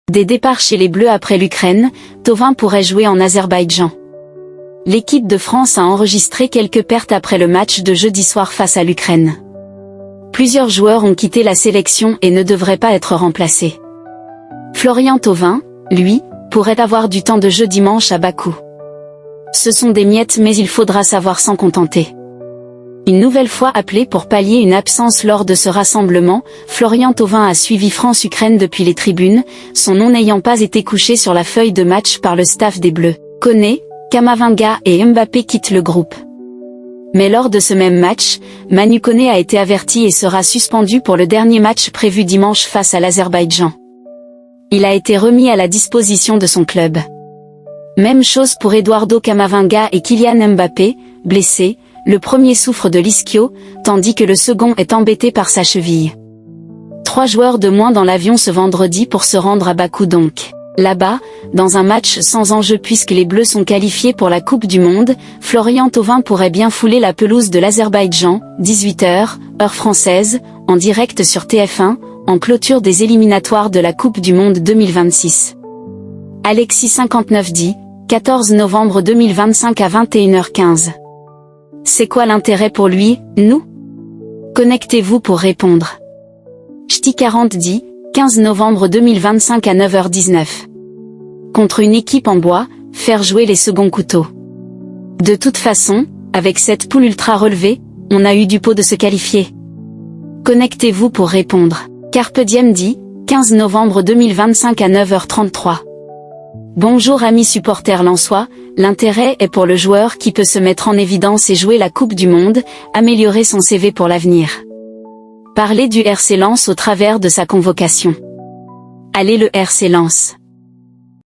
Des départs chez les Bleus après l'Ukraine, Thauvin pourrait jouer en Azerbaïdjan. L'équipe de France a enregistré quelques pertes après le match de jeudi soir face à l'Ukraine. Plusieurs joueurs ont quitté la sélection et ne devraient pas être remplacés. Florian Thauvin, lui, pourrait avoir du temps de jeu dimanche à Bakou. Ce sont des miettes mais il faudra savoir s'en contenter. Une nouvelle fois appelé pour pallier une absence lors de ce rassemblement, Florian Thauvin a suivi France-Ukraine depuis les tribunes, son nom n'ayant pas été couché sur la feuille de match par le staff des Bleus. Koné, Camavinga et Mbappé quittent le groupe. Mais lors de ce même match, Manu Koné a été averti et sera suspendu pour le dernier match prévu dimanche face à l'Azerbaïdjan. Il a été remis à la disposition de son club. Même chose pour Eduardo Camavinga et Kylian Mbappé, blessés. Le premier souffre de l'ischio, tandis que le second est embêté par sa cheville. 3 joueurs de moins dans l'avion ce vendredi pour se rendre à Bakou donc. Là-bas, dans un match sans enjeu puisque les Bleus sont qualifiés pour la Coupe du Monde, Florian Thauvin pourrait bien fouler la pelouse de l'Azerbaïdjan, 18h, heure française, en direct sur TF1, en clôture des éliminatoires de la Coupe du Monde 2026. Alexis 59 dit, 14 novembre 2025 à 21h15. C'est quoi l'intérêt pour lui, nous? Connectez-vous pour répondre. Ch'ti 40 dit, 15 novembre 2025 à 9h19. Contre une équipe en bois, faire jouer les seconds couteaux. De toute façon, avec cette poule ultra relevée, on a eu du pot de se qualifier. Connectez-vous pour répondre. Carpe Diem dit, 15 novembre 2025 à 9h33. Bonjour amis supporters lensois, l'intérêt est pour le joueur qui peut se mettre en évidence et jouer la Coupe du Monde, améliorer son CV pour l'avenir. Parler du RC Lens au travers de sa convocation. Allez le RC Lens.